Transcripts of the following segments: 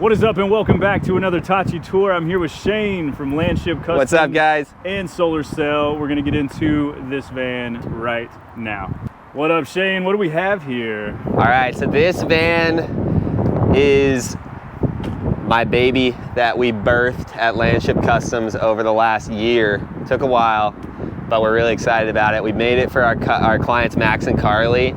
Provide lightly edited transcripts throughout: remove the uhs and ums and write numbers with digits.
What is up, and welcome back to another Tocci tour. I'm here with Shane from Landship Customs. What's up, guys? And Solar Cell. We're gonna get into this van right now. What up, Shane? What do we have here? All right, so this van is my baby that we birthed at Landship Customs over the last year. Took a while, but we're really excited about it. We made it for our clients, Max and Carly,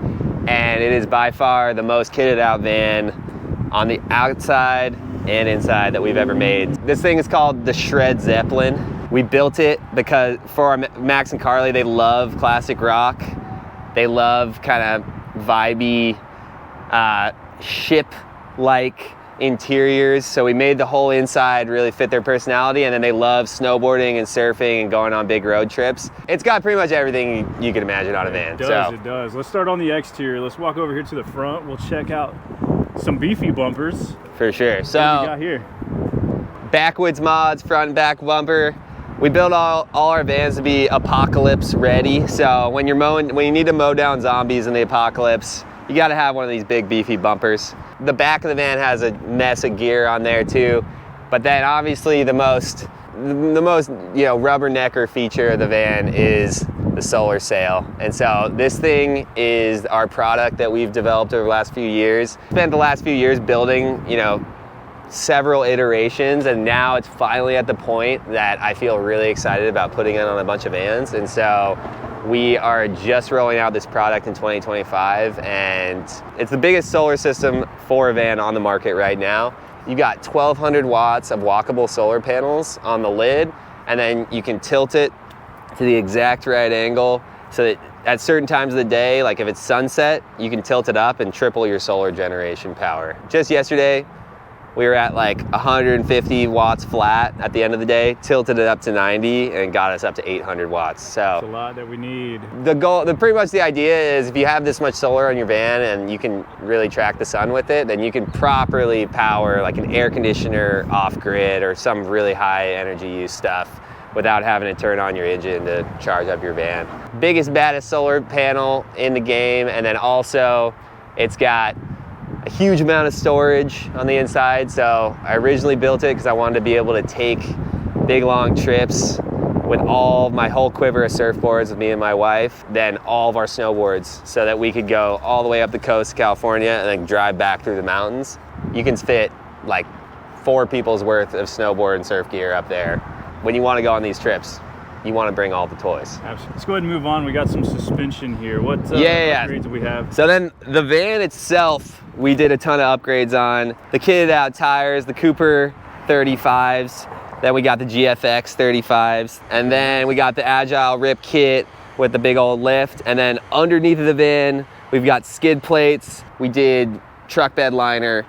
and it is by far the most kitted out van on the outside and inside that we've ever made. This thing is called the Shred Zeppelin. We built it because for our Max and Carly, they love classic rock. They love kind of vibey, ship-like interiors. So we made the whole inside really fit their personality, and then they love snowboarding and surfing and going on big road trips. It's got pretty much everything you could imagine on a van. It does. Let's start on the exterior. Let's walk over here to the front. We'll check out some beefy bumpers. For sure. So what do we got here? Backwoods mods, front and back bumper. We build all our vans to be apocalypse ready. So when you need to mow down zombies in the apocalypse, you got to have one of these big beefy bumpers. The back of the van has a mess of gear on there too, but then obviously the most rubbernecker feature of the van is the solar sail. And so this thing is our product that we've developed over the last few years. Spent the last few years building, several iterations, and now it's finally at the point that I feel really excited about putting it on a bunch of vans. And so we are just rolling out this product in 2025, and it's the biggest solar system for a van on the market right now. You got 1,200 watts of walkable solar panels on the lid, and then you can tilt it to the exact right angle so that at certain times of the day, like if it's sunset, you can tilt it up and triple your solar generation power. Just yesterday, we were at like 150 watts flat at the end of the day, tilted it up to 90 and got us up to 800 watts. So that's a lot that we need. Pretty much the idea is if you have this much solar on your van and you can really track the sun with it, then you can properly power like an air conditioner off grid or some really high energy use stuff without having to turn on your engine to charge up your van. Biggest, baddest solar panel in the game, and then also it's got a huge amount of storage on the inside. So I originally built it because I wanted to be able to take big long trips with my whole quiver of surfboards with me and my wife, then all of our snowboards, so that we could go all the way up the coast of California and then drive back through the mountains. You can fit like 4 people's worth of snowboard and surf gear up there. When you want to go on these trips, you want to bring all the toys. Absolutely. Let's go ahead and move on. We got some suspension here. What upgrades do we have? So then the van itself, we did a ton of upgrades on. The kitted out tires, the Cooper 35s, then we got the GFX 35s, and then we got the Agile Rip kit with the big old lift, and then underneath of the van, we've got skid plates. We did truck bed liner,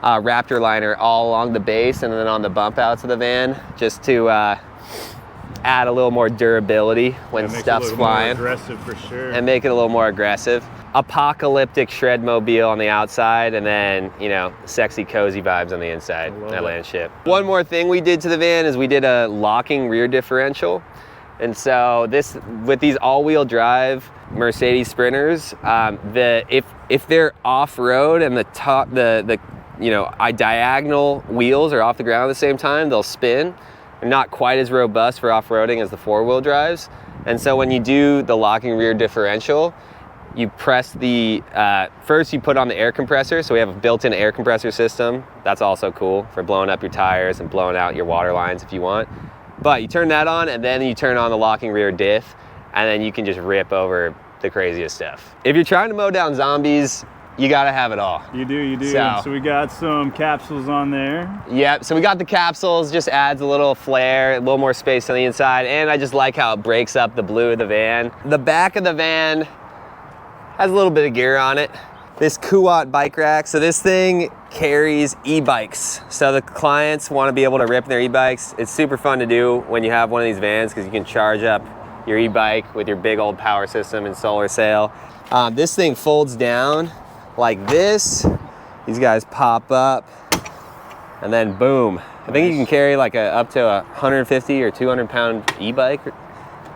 Raptor liner all along the base and then on the bump outs of the van, just to add a little more durability when stuff's flying. More aggressive for sure. And make it a little more aggressive. Apocalyptic shred mobile on the outside, and then, sexy cozy vibes on the inside at Landship. One more thing we did to the van is we did a locking rear differential. And so with these all-wheel drive Mercedes Sprinters, if they're off-road and the diagonal wheels are off the ground at the same time, they'll spin. They're not quite as robust for off-roading as the four-wheel drives. And so when you do the locking rear differential, you press first you put on the air compressor. So we have a built-in air compressor system. That's also cool for blowing up your tires and blowing out your water lines if you want. But you turn that on, and then you turn on the locking rear diff, and then you can just rip over the craziest stuff. If you're trying to mow down zombies, you gotta have it all. You do. So we got some capsules on there. Yep, so we got the capsules, just adds a little flair, a little more space on the inside, and I just like how it breaks up the blue of the van. The back of the van has a little bit of gear on it. This Kuat bike rack, so this thing carries e-bikes. So the clients wanna be able to rip their e-bikes. It's super fun to do when you have one of these vans because you can charge up your e-bike with your big old power system and solar sail. This thing folds down like this. These guys pop up, and then boom. I think you can carry like up to a 150 or 200 pound e-bike, or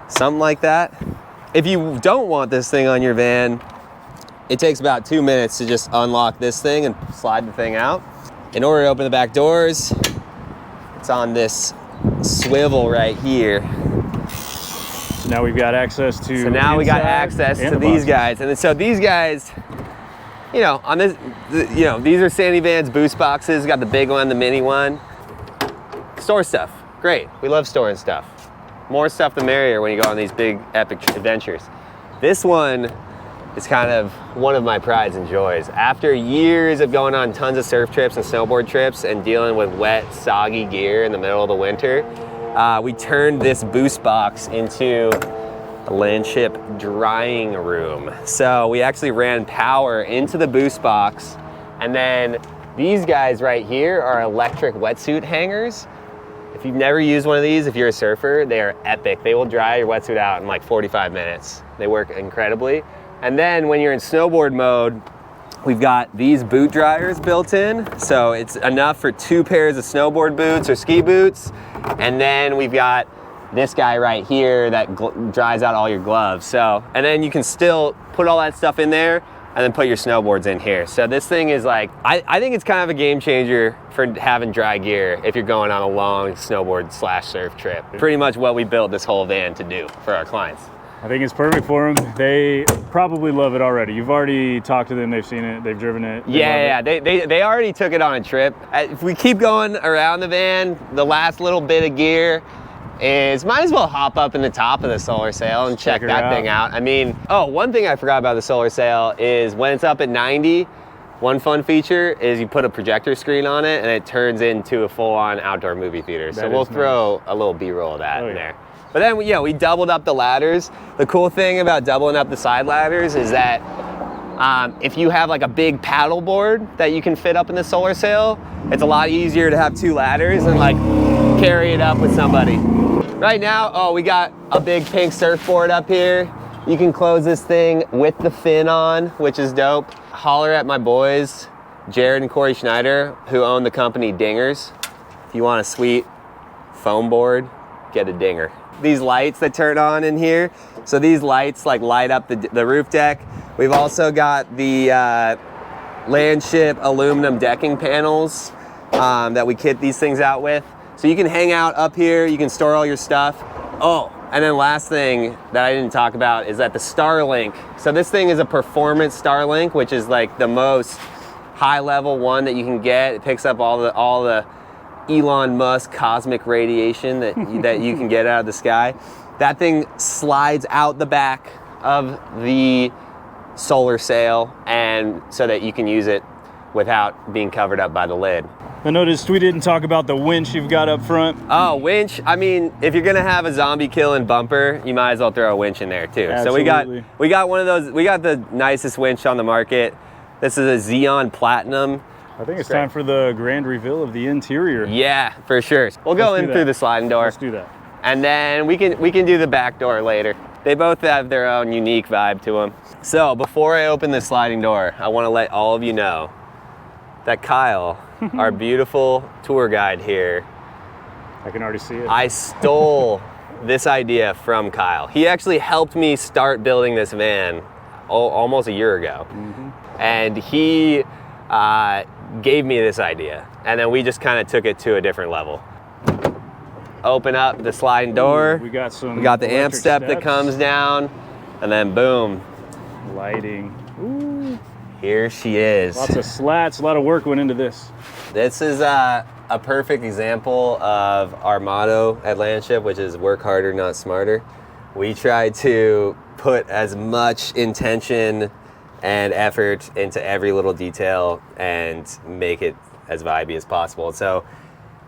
something like that. If you don't want this thing on your van, it takes about 2 minutes to just unlock this thing and slide the thing out. in order to open the back doors, it's on this swivel right here. So now we've got access to. So now we got access to these guys, and so these guys, you know, on this, you know, these are Sandy Van's boost boxes. Got the big one, the mini one. Store stuff, great. We love storing stuff. More stuff the merrier when you go on these big epic adventures. This one is kind of one of my prides and joys. After years of going on tons of surf trips and snowboard trips and dealing with wet, soggy gear in the middle of the winter, we turned this boost box into a Landship drying room. So we actually ran power into the boost box, and then these guys right here are electric wetsuit hangers. If you've never used one of these, if you're a surfer, they are epic. They will dry your wetsuit out in like 45 minutes. They work incredibly. And then when you're in snowboard mode, we've got these boot dryers built in. So it's enough for 2 pairs of snowboard boots or ski boots. And then we've got this guy right here that dries out all your gloves. So, and then you can still put all that stuff in there and then put your snowboards in here. So this thing is like, I think it's kind of a game changer for having dry gear if you're going on a long snowboard / surf trip. Pretty much what we built this whole van to do for our clients. I think it's perfect for them. They probably love it already. You've already talked to them, they've seen it, they've driven it. They already took it on a trip. If we keep going around the van, the last little bit of gear is, might as well hop up in the top of the solar sail and check that thing out. I mean, oh, one thing I forgot about the solar sail is when it's up at 90, one fun feature is you put a projector screen on it and it turns into a full-on outdoor movie theater. So we'll throw a little B-roll of that in there. But then, we doubled up the ladders. The cool thing about doubling up the side ladders is that if you have like a big paddle board that you can fit up in the solar sail, it's a lot easier to have 2 ladders and like carry it up with somebody. Right now, we got a big pink surfboard up here. You can close this thing with the fin on, which is dope. Holler at my boys, Jared and Corey Schneider, who own the company Dingers. If you want a sweet foam board, get a Dinger. These lights that turn on in here, so these lights like light up the roof deck. We've also got the Landship aluminum decking panels that we kit these things out with. So you can hang out up here, you can store all your stuff. Oh, and then last thing that I didn't talk about is that the Starlink. So this thing is a performance Starlink, which is like the most high level one that you can get. It picks up all the Elon Musk cosmic radiation that you can get out of the sky. That thing slides out the back of the solar sail, and so that you can use it without being covered up by the lid. I noticed we didn't talk about the winch you've got up front. Oh, winch. I mean, if you're gonna have a zombie killing bumper, you might as well throw a winch in there too. Absolutely. So we got one of those. We got the nicest winch on the market. This is a Xeon Platinum. I think it's time for the grand reveal of the interior. Yeah, for sure. We'll go in through the sliding door. Let's do that. And then we can do the back door later. They both have their own unique vibe to them. So before I open the sliding door, I want to let all of you know that Kyle, our beautiful tour guide here, I can already see it. I stole this idea from Kyle. He actually helped me start building this van almost a year ago. And he gave me this idea, and then we just kind of took it to a different level. Open up the sliding door. We got the amp step that comes down, and then boom. Lighting. Ooh. Here she is. Lots of slats, a lot of work went into this. This is a perfect example of our motto at Landship, which is work harder, not smarter. We try to put as much intention and effort into every little detail and make it as vibey as possible. So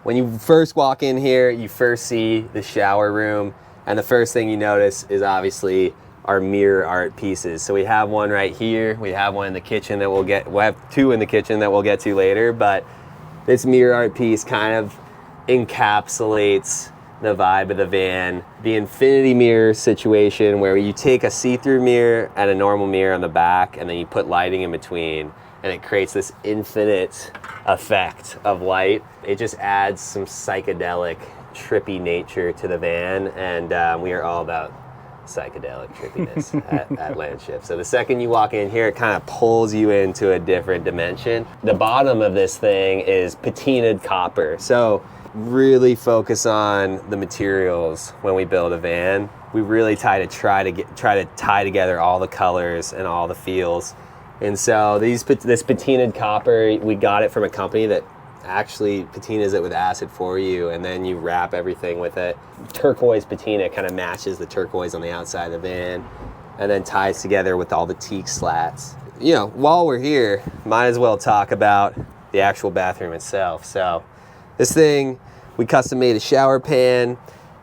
when you first walk in here, you first see the shower room, and the first thing you notice is obviously our mirror art pieces. So we have one right here, we have one in the kitchen that we'll have 2 in the kitchen that we'll get to later, but this mirror art piece kind of encapsulates the vibe of the van. The infinity mirror situation where you take a see-through mirror and a normal mirror on the back, and then you put lighting in between, and it creates this infinite effect of light. It just adds some psychedelic, trippy nature to the van, and we are all about psychedelic trippiness at land shift. So the second you walk in here, it kind of pulls you into a different dimension. The bottom of this thing is patinaed copper. So really focus on the materials when we build a van. We really try to tie together all the colors and all the feels. And so this patinaed copper, we got it from a company that actually patinas it with acid for you, and then you wrap everything with it. Turquoise patina kind of matches the turquoise on the outside of the van, and then ties together with all the teak slats. You know, while we're here, might as well talk about the actual bathroom itself. So this thing, we custom made a shower pan,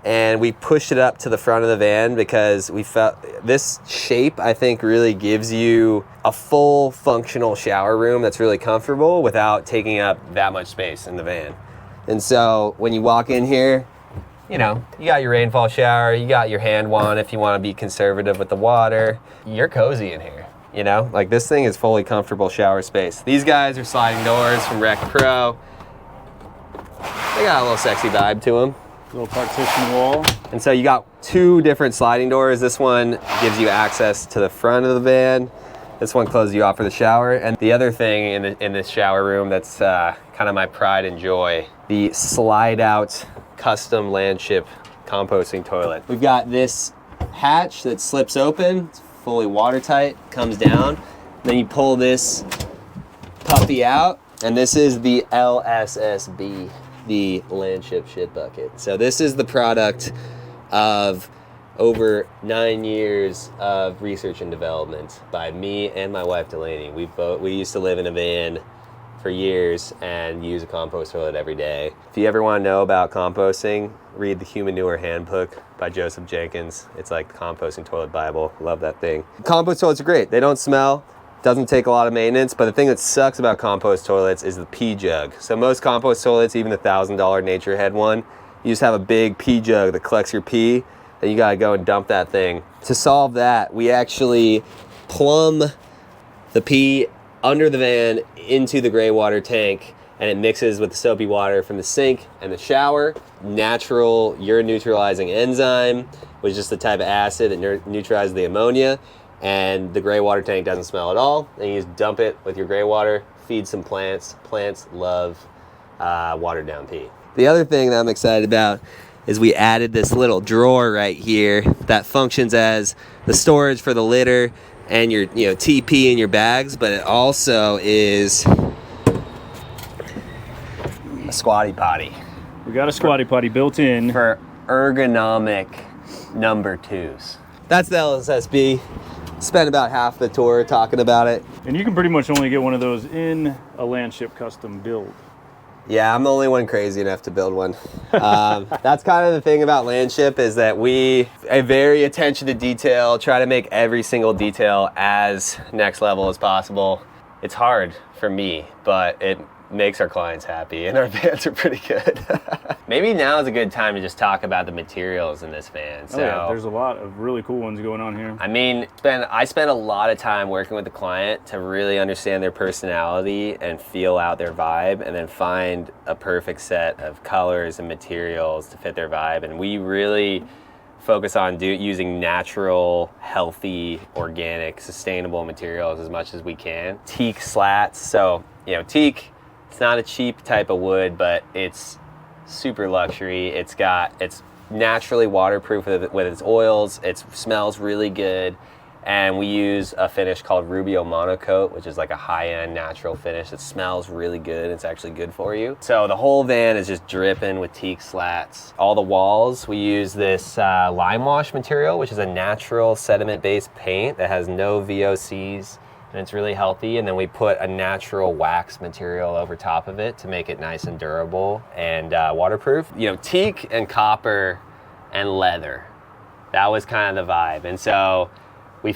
and we pushed it up to the front of the van because we felt this shape, I think, really gives you a full functional shower room that's really comfortable without taking up that much space in the van. And so when you walk in here, you know, you got your rainfall shower, you got your hand wand if you want to be conservative with the water. You're cozy in here, you know? Like, this thing is fully comfortable shower space. These guys are sliding doors from Rec Pro. They got a little sexy vibe to them. Little partition wall. And so you got two different sliding doors. This one gives you access to the front of the van. This one closes you off for the shower. And the other thing in this shower room that's kind of my pride and joy, the slide out custom Landship composting toilet. We've got this hatch that slips open, it's fully watertight, comes down. Then you pull this puppy out, and this is the LSSB. The Landship shit bucket. So this is the product of over 9 years of research and development by me and my wife Delaney. We used to live in a van for years and use a compost toilet every day. If you ever want to know about composting, read the Human Manure Handbook by Joseph Jenkins. It's like the composting toilet Bible. Love that thing. Compost toilets are great. They don't smell. Doesn't take a lot of maintenance, but the thing that sucks about compost toilets is the pee jug. So most compost toilets, even the $1,000 Nature Head one, you just have a big pee jug that collects your pee, and you gotta go and dump that thing. To solve that, we actually plumb the pee under the van into the gray water tank, and it mixes with the soapy water from the sink and the shower. Natural urine neutralizing enzyme, which is just the type of acid that neutralizes the ammonia. And the gray water tank doesn't smell at all. And you just dump it with your gray water, feed some plants. Plants love watered down pee. The other thing that I'm excited about is we added this little drawer right here that functions as the storage for the litter and your TP in your bags, but it also is a squatty potty. We got a squatty potty built in. For ergonomic number 2s. That's the LSSB. Spent about half the tour talking about it. And you can pretty much only get one of those in a Landship custom build. Yeah, I'm the only one crazy enough to build one. That's kind of the thing about Landship, is that we are very attention to detail, try to make every single detail as next level as possible. It's hard for me, but it makes our clients happy, and our vans are pretty good. Maybe now is a good time to just talk about the materials in this van. So, yeah, there's a lot of really cool ones going on here. I mean, I spend a lot of time working with the client to really understand their personality and feel out their vibe, and then find a perfect set of colors and materials to fit their vibe. And we really focus on using natural, healthy, organic, sustainable materials as much as we can. Teak slats. So, teak, it's not a cheap type of wood, but it's super luxury. It's naturally waterproof with its oils. It smells really good. And we use a finish called Rubio Monocoat, which is like a high-end natural finish that smells really good. It's actually good for you. So the whole van is just dripping with teak slats. All the walls, we use this lime wash material, which is a natural sediment-based paint that has no VOCs. And it's really healthy. And then we put a natural wax material over top of it to make it nice and durable and waterproof. Teak and copper and leather, that was kind of the vibe. And so we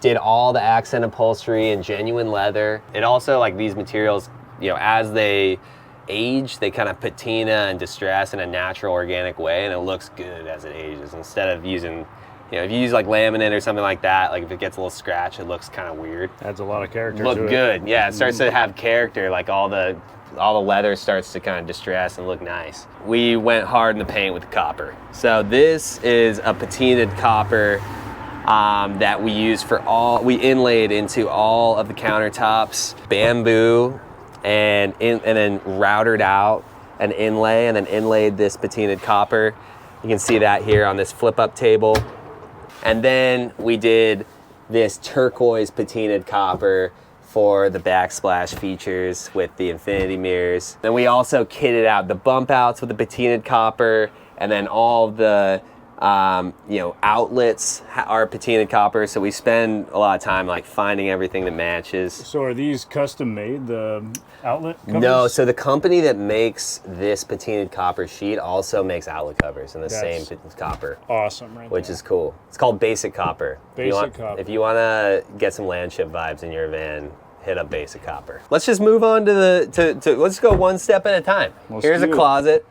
did all the accent upholstery in genuine leather. It also, like, these materials, as they age, they kind of patina and distress in a natural, organic way, and it looks good as it ages, instead of using You know, if you use like laminate or something like that, like if it gets a little scratch, it looks kind of weird. Adds a lot of character Look to it. good, yeah. It starts to have character, like all the leather starts to kind of distress and look nice. We went hard in the paint with the copper. So this is a patinaed copper that we use for we inlaid into all of the countertops, bamboo, and then routered out an inlay, and then inlaid this patinaed copper. You can see that here on this flip up table. And then we did this turquoise patinaed copper for the backsplash features with the infinity mirrors. Then we also kitted out the bump outs with the patinaed copper, and then all of the you know, outlets are patinaed copper. So we spend a lot of time like finding everything that matches. So are these custom made, the outlet covers? No, so the company that makes this patinaed copper sheet also makes outlet covers in the same copper. Awesome, right? Which is cool. It's called Basic Copper. Copper. If you want to get some landship vibes in your van, hit up Basic Copper. Let's just move on to let's go one step at a time. Here's a closet.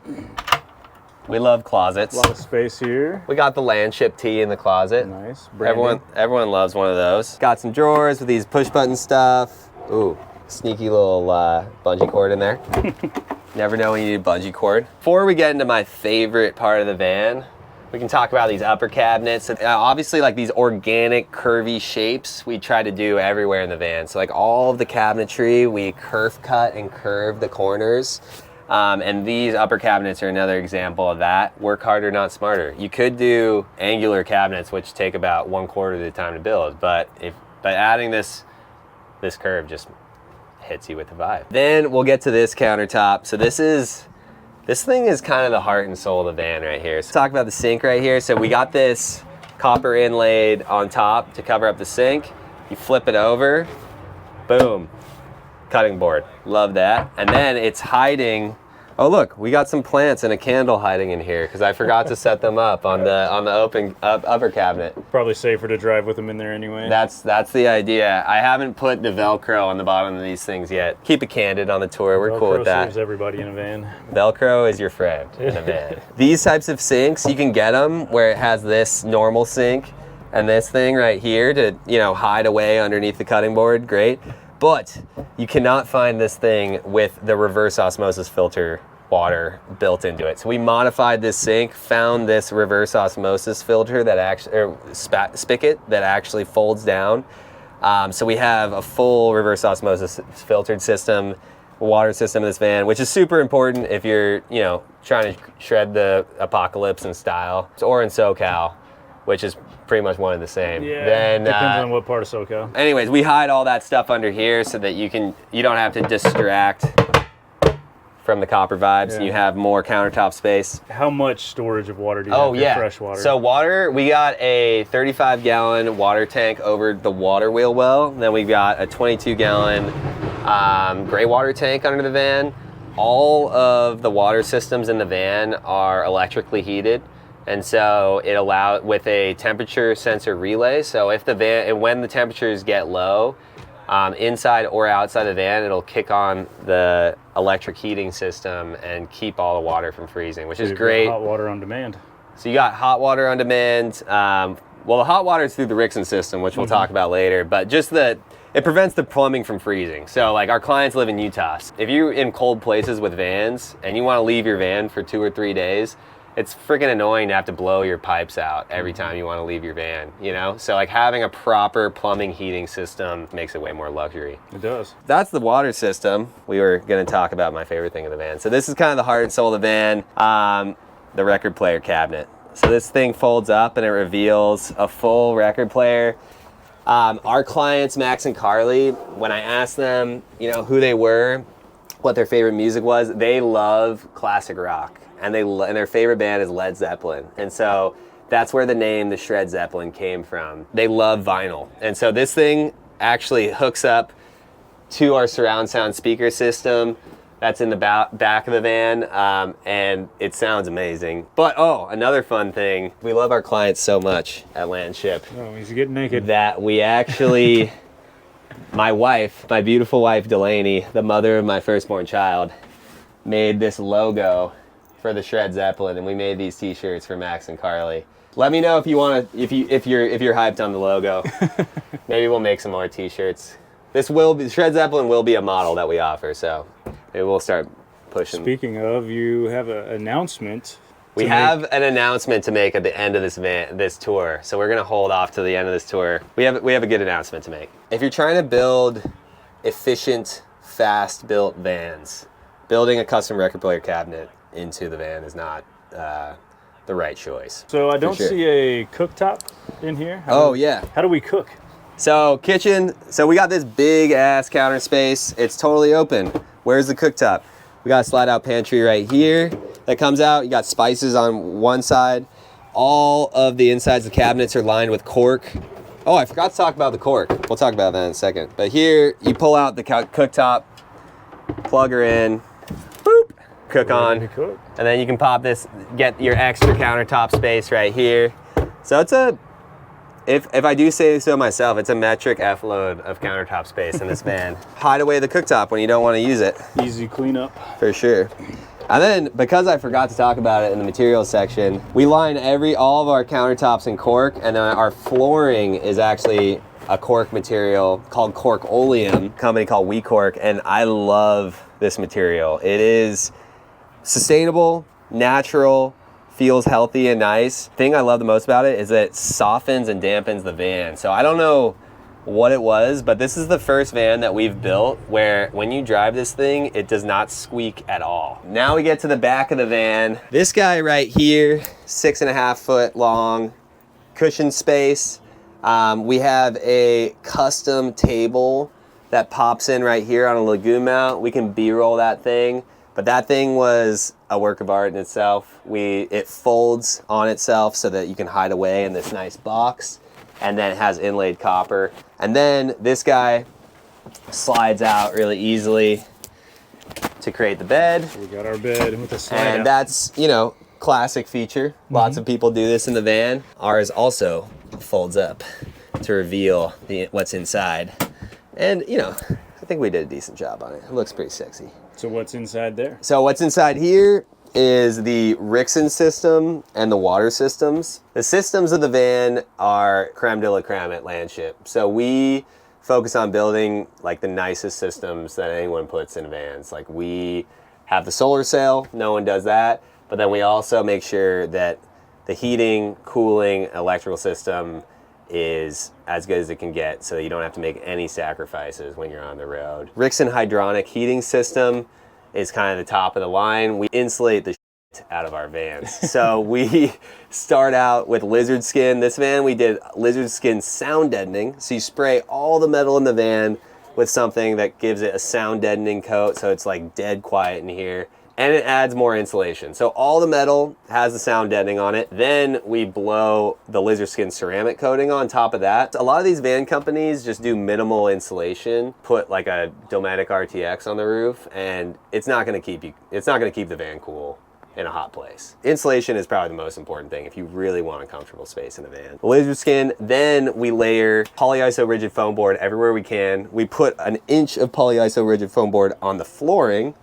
We love closets. A lot of space here. We got the landship tee in the closet. Nice. Everyone loves one of those. Got some drawers with these push button stuff. Ooh, sneaky little bungee cord in there. Never know when you need a bungee cord. Before we get into my favorite part of the van, we can talk about these upper cabinets. Obviously, like these organic curvy shapes we try to do everywhere in the van. So like all of the cabinetry, we kerf cut and curve the corners. And these upper cabinets are another example of that. Work harder, not smarter. You could do angular cabinets, which take about 1/4 of the time to build, but by adding this curve just hits you with the vibe. Then we'll get to this countertop. So this thing is kind of the heart and soul of the van right here. So talk about the sink right here. So we got this copper inlaid on top to cover up the sink. You flip it over, boom. Cutting board, love that. And then it's hiding. Oh look, we got some plants and a candle hiding in here because I forgot to set them up on the open upper cabinet. Probably safer to drive with them in there anyway. That's the idea. I haven't put the Velcro on the bottom of these things yet. Keep it candid on the tour. We're cool with that. Velcro saves everybody in a van. Velcro is your friend in a van. These types of sinks, you can get them where it has this normal sink and this thing right here to, you know, hide away underneath the cutting board. Great. But you cannot find this thing with the reverse osmosis filter water built into it. So we modified this sink, found this reverse osmosis filter that actually, spigot that actually folds down. So we have a full reverse osmosis filtered system, water system in this van, which is super important if you're, you know, trying to shred the apocalypse in style, or in SoCal, which is pretty much one and the same. Yeah, then, depends on what part of SoCal. Anyways, we hide all that stuff under here so that you don't have to distract from the copper vibes. Yeah. And you have more countertop space. How much storage of water do you have for fresh water? So water, we got a 35-gallon water tank over the water wheel well. Then we've got a 22-gallon gray water tank under the van. All of the water systems in the van are electrically heated. And so it allowed with a temperature sensor relay. So if when the temperatures get low, inside or outside the van, it'll kick on the electric heating system and keep all the water from freezing, which is great. Hot water on demand. So you got hot water on demand. Well, the hot water is through the Rickson system, which we'll talk about later, but just it prevents the plumbing from freezing. So like our clients live in Utah. If you're in cold places with vans and you want to leave your van for 2 or 3 days, it's freaking annoying to have to blow your pipes out every time you want to leave your van, you know? So like having a proper plumbing heating system makes it way more luxury. It does. That's the water system. We were going to talk about my favorite thing in the van. So this is kind of the heart and soul of the van, the record player cabinet. So this thing folds up and it reveals a full record player. Our clients, Max and Carly, when I asked them, you know, who they were, what their favorite music was, they love classic rock. And their favorite band is Led Zeppelin. And so that's where the name, the Shred Zeppelin, came from. They love vinyl. And so this thing actually hooks up to our surround sound speaker system that's in the back of the van, and it sounds amazing. But another fun thing, we love our clients so much at Landship. Oh, he's getting naked. That we actually, my beautiful wife Delaney, the mother of my firstborn child, made this logo for the Shred Zeppelin, and we made these t-shirts for Max and Carly. Let me know if you want to, if you're hyped on the logo. Maybe we'll make some more t-shirts. This will be, Shred Zeppelin will be a model that we offer, so maybe we'll start pushing. Speaking of, you have an announcement. We have an announcement to make at the end of this tour, so we're gonna hold off to the end of this tour. We have a good announcement to make. If you're trying to build efficient, fast-built vans, building a custom record player cabinet into the van is not the right choice. So I don't see a cooktop in here. Yeah. How do we cook? So kitchen, so we got this big ass counter space. It's totally open. Where's the cooktop? We got a slide out pantry right here that comes out. You got spices on one side. All of the insides of the cabinets are lined with cork. Oh, I forgot to talk about the cork. We'll talk about that in a second. But here, you pull out the cooktop, plug her in, boop, cook on. And then you can pop this, get your extra countertop space right here. So it's a, if I do say so myself, it's a metric F load of countertop space in this van. Hide away the cooktop when you don't want to use it. Easy cleanup. For sure. And then, because I forgot to talk about it in the materials section, we line all of our countertops in cork, and then our flooring is actually a cork material called cork oleum, company called WeCork, and I love this material. It is sustainable, natural, feels healthy and nice. Thing I love the most about it is that it softens and dampens the van. So I don't know what it was, but this is the first van that we've built where when you drive this thing, it does not squeak at all. Now we get to the back of the van. This guy right here, 6.5 foot long, cushion space. We have a custom table that pops in right here on a lagoon mount. We can B-roll that thing. But that thing was a work of art in itself. It folds on itself so that you can hide away in this nice box, and then it has inlaid copper. And then this guy slides out really easily to create the bed. We got our bed with a slide out. And that's, you know, classic feature. Lots of people do this in the van. Ours also folds up to reveal what's inside. And, you know, I think we did a decent job on it. It looks pretty sexy. So what's inside there? So what's inside here is the Rixson system and the water systems. The systems of the van are creme de la creme at Landship. So we focus on building like the nicest systems that anyone puts in vans. Like we have the solar sail, no one does that. But then we also make sure that the heating, cooling, electrical system is as good as it can get so that you don't have to make any sacrifices when you're on the road. Rixson hydronic heating system is kind of the top of the line. We insulate the shit out of our vans. So we start out with lizard skin. This van we did lizard skin sound deadening. So you spray all the metal in the van with something that gives it a sound deadening coat so it's like dead quiet in here. And it adds more insulation. So all the metal has the sound deadening on it. Then we blow the lizard skin ceramic coating on top of that. A lot of these van companies just do minimal insulation, put like a Dometic RTX on the roof, and it's not gonna keep the van cool in a hot place. Insulation is probably the most important thing if you really want a comfortable space in a van. Lizard skin, then we layer polyiso rigid foam board everywhere we can. We put an inch of polyiso rigid foam board on the flooring,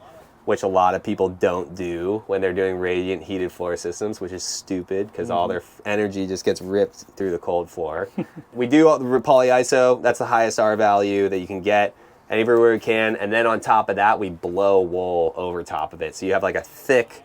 which a lot of people don't do when they're doing radiant heated floor systems, which is stupid because all their energy just gets ripped through the cold floor. We do all the polyiso, that's the highest R value that you can get anywhere we can. And then on top of that, we blow wool over top of it. So you have like a thick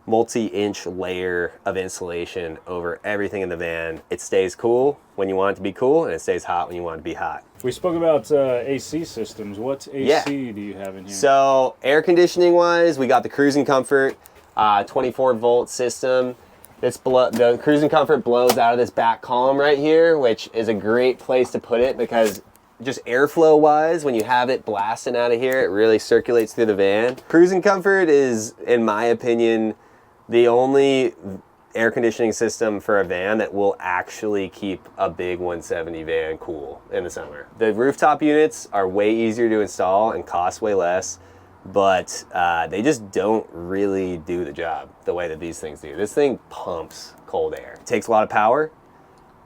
multi-inch layer of insulation over everything in the van. It stays cool when you want it to be cool, and it stays hot when you want it to be hot. We spoke about AC systems. What AC do you have in here? So air conditioning wise, we got the Cruising Comfort 24 volt system. The Cruising Comfort blows out of this back column right here, which is a great place to put it because just airflow wise, when you have it blasting out of here, it really circulates through the van. Cruising Comfort is, in my opinion, the only air conditioning system for a van that will actually keep a big 170 van cool in the summer. The rooftop units are way easier to install and cost way less, but they just don't really do the job the way that these things do. This thing pumps cold air. It takes a lot of power,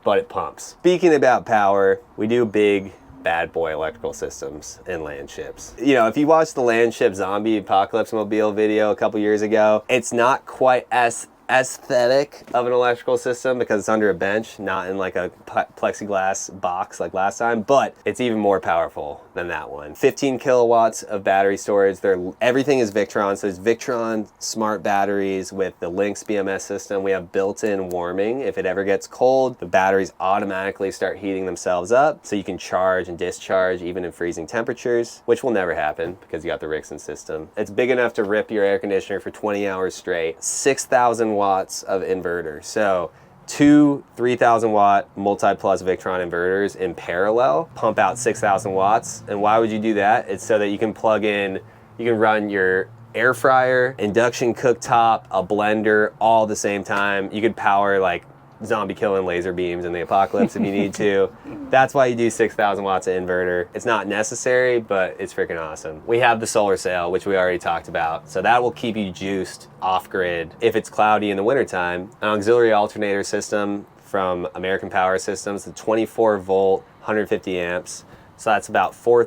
but it pumps. Speaking about power, we do big bad boy electrical systems in Landships. You know, if you watched the Landship Zombie Apocalypse Mobile video a couple years ago, it's not quite as aesthetic of an electrical system because it's under a bench, not in like a plexiglass box like last time, but it's even more powerful than that one. 15 kilowatts of battery storage. Everything is Victron, so it's Victron smart batteries with the Lynx BMS system. We have built-in warming. If it ever gets cold, the batteries automatically start heating themselves up, so you can charge and discharge even in freezing temperatures, which will never happen because you got the Rixon system. It's big enough to rip your air conditioner for 20 hours straight. 6,000 watts of inverter. So 2 3,000 watt multi-plus Victron inverters in parallel pump out 6,000 watts. And why would you do that? It's so that you can plug in, you can run your air fryer, induction cooktop, a blender all at the same time. You could power like zombie killing laser beams in the apocalypse if you need to. That's why you do 6,000 watts of inverter. It's not necessary, but it's freaking awesome. We have the solar sail, which we already talked about. So that will keep you juiced off grid if it's cloudy in the wintertime. An auxiliary alternator system from American Power Systems, the 24 volt, 150 amps. So that's about 4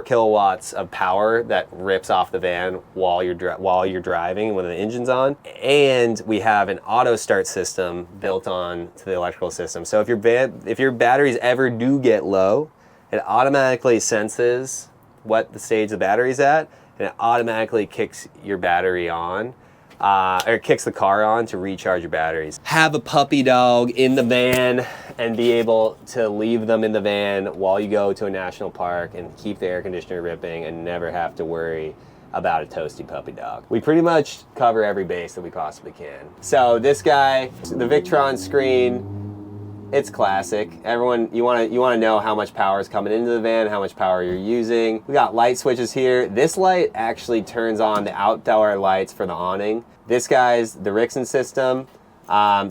kilowatts of power that rips off the van while you're driving when the engine's on. And we have an auto start system built on to the electrical system. So if your batteries ever do get low, it automatically senses what the stage the battery's at, and it automatically kicks your battery on. Or kicks the car on to recharge your batteries. Have a puppy dog in the van and be able to leave them in the van while you go to a national park and keep the air conditioner ripping and never have to worry about a toasty puppy dog. We pretty much cover every base that we possibly can. So this guy, the Victron screen, it's classic. Everyone, you want to know how much power is coming into the van, how much power you're using. We got light switches here. This light actually turns on the outdoor lights for the awning. This guy's the Rixon system.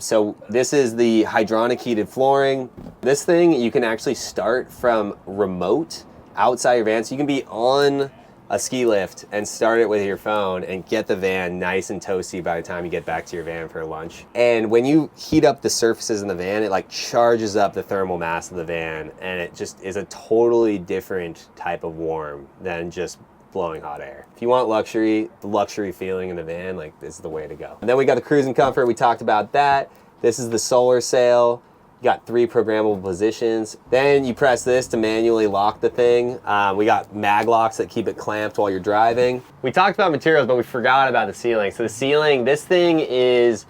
So this is the hydronic heated flooring. This thing you can actually start from remote outside your van. So you can be on a ski lift and start it with your phone and get the van nice and toasty by the time you get back to your van for lunch. And when you heat up the surfaces in the van, it like charges up the thermal mass of the van, and it just is a totally different type of warm than just blowing hot air. If you want luxury, the luxury feeling in the van, like this is the way to go. And then we got the cruising comfort. We talked about that. This is the solar sail. You got 3 programmable positions. Then you press this to manually lock the thing. We got mag locks that keep it clamped while you're driving. We talked about materials, but we forgot about the ceiling. So the ceiling, this thing is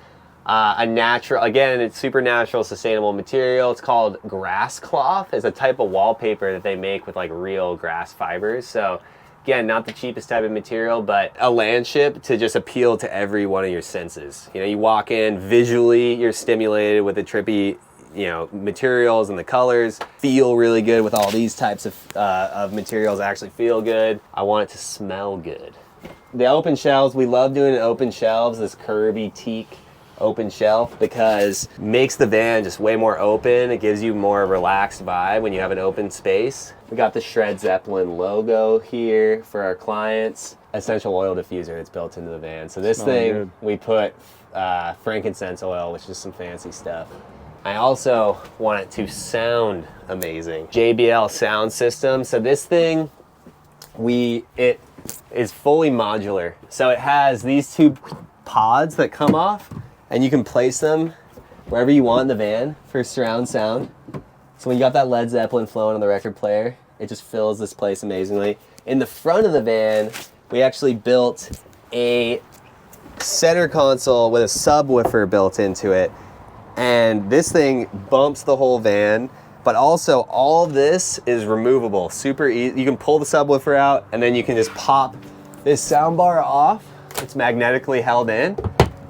a natural, again, it's super natural, sustainable material. It's called grass cloth. It's a type of wallpaper that they make with like real grass fibers. So again, not the cheapest type of material, but a landship to just appeal to every one of your senses. You know, you walk in, visually, you're stimulated with the trippy, you know, materials and the colors. Feel really good with all these types of materials. Actually feel good. I want it to smell good. The open shelves, we love doing open shelves, this Kirby teak open shelf, because it makes the van just way more open. It gives you more relaxed vibe when you have an open space. We got the Shred Zeppelin logo here for our clients. Essential oil diffuser that's built into the van. So this thing, good. We put frankincense oil, which is some fancy stuff. I also want it to sound amazing. JBL sound system. So this thing, it is fully modular. So it has these 2 pods that come off, and you can place them wherever you want in the van for surround sound. So when you got that Led Zeppelin flowing on the record player, it just fills this place amazingly. In the front of the van, we actually built a center console with a subwoofer built into it. And this thing bumps the whole van, but also all of this is removable, super easy. You can pull the subwoofer out, and then you can just pop this soundbar off. It's magnetically held in,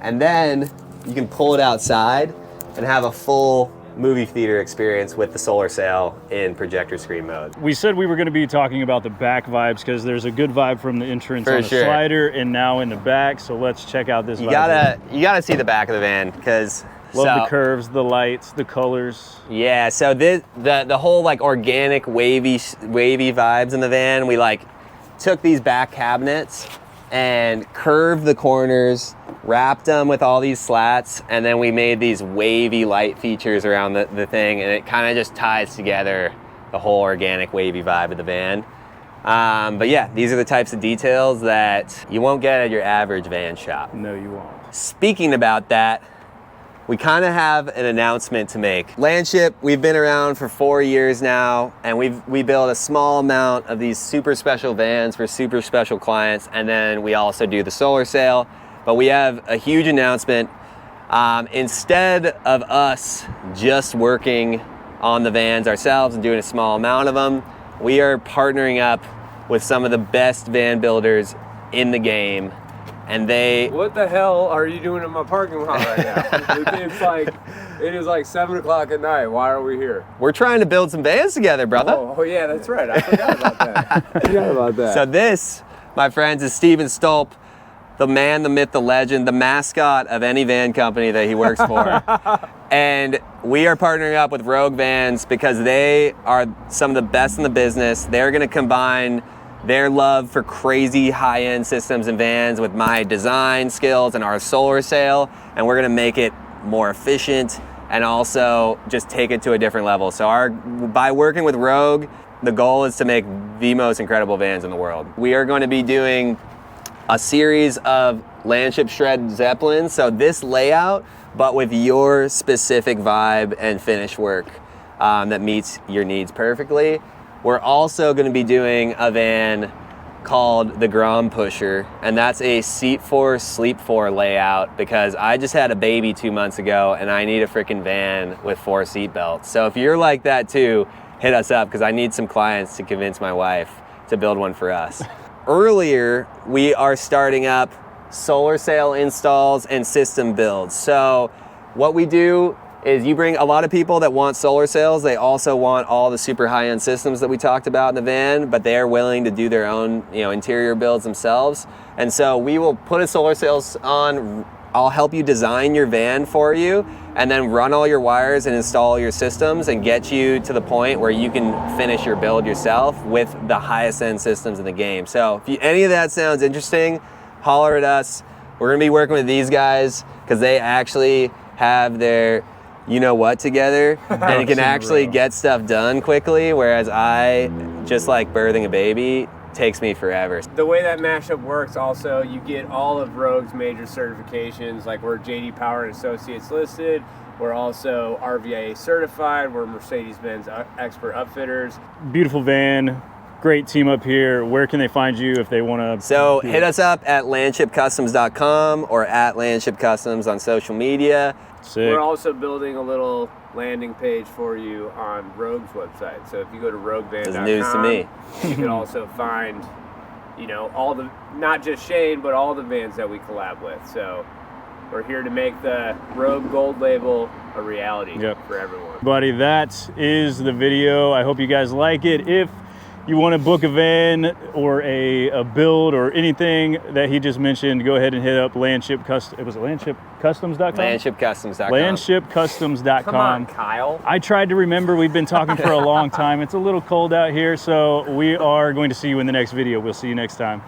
and then you can pull it outside and have a full movie theater experience with the solar sail in projector screen mode. We said we were going to be talking about the back vibes because there's a good vibe from the entrance on the slider and now in the back. So let's check out this vibe. You gotta see the back of the van because love the curves, the lights, the colors. Yeah, so the whole like organic wavy vibes in the van. We like took these back cabinets and curved the corners, wrapped them with all these slats, and then we made these wavy light features around the thing, and it kind of just ties together the whole organic wavy vibe of the van. But yeah, these are the types of details that you won't get at your average van shop. No, you won't. speaking about that, we kind of have an announcement to make. Landship, we've been around for 4 years now, and we build a small amount of these super special vans for super special clients, and then we also do the solar sail. But we have a huge announcement. Instead of us just working on the vans ourselves and doing a small amount of them, we are partnering up with some of the best van builders in the game. And What the hell are you doing in my parking lot right now? It is like 7 o'clock at night. Why are we here? We're trying to build some vans together, brother. Oh yeah, that's right. I forgot about that. So this, my friends, is Steven Stolp, the man, the myth, the legend, the mascot of any van company that he works for. And we are partnering up with Rogue Vans because they are some of the best in the business. They're gonna combine their love for crazy high-end systems and vans with my design skills and our solar sail, and we're gonna make it more efficient and also just take it to a different level. So by working with Rogue, the goal is to make the most incredible vans in the world. We are going to be doing a series of Landship Shred Zeppelins, so this layout, but with your specific vibe and finish work that meets your needs perfectly. We're also going to be doing a van called the Grom Pusher, and that's a seat for, sleep for layout because I just had a baby 2 months ago and I need a freaking van with 4 seat belts. So if you're like that too, hit us up because I need some clients to convince my wife to build one for us. Earlier, we are starting up solar sail installs and system builds. So what we do is you bring a lot of people that want solar sails. They also want all the super high-end systems that we talked about in the van, but they are willing to do their own, interior builds themselves. And so we will put a solar sails on. I'll help you design your van for you and then run all your wires and install your systems and get you to the point where you can finish your build yourself with the highest end systems in the game. So if any of that sounds interesting, holler at us. We're gonna be working with these guys because they actually have their you-know-what together and can actually get stuff done quickly, whereas I, just like birthing a baby, takes me forever. The way that mashup works also, you get all of Rogue's major certifications, like we're JD Power and Associates listed. We're also RVIA certified. We're Mercedes-Benz expert upfitters. Beautiful van, great team up here. Where can they find you if they want to? So hit us up at landshipcustoms.com or at landshipcustoms on social media. Sick. We're also building a little landing page for you on Rogue's website. So if you go to roguevan.com, that's news to me. You can also find, all the, not just Shane, but all the vans that we collab with. So we're here to make the Rogue Gold label a reality for everyone. Buddy, that is the video. I hope you guys like it. If you want to book a van or a build or anything that he just mentioned, go ahead and hit up landshipcustoms.com? Landshipcustoms.com. Landshipcustoms.com. Come on, Kyle. I tried to remember. We've been talking for a long time. It's a little cold out here, so we are going to see you in the next video. We'll see you next time.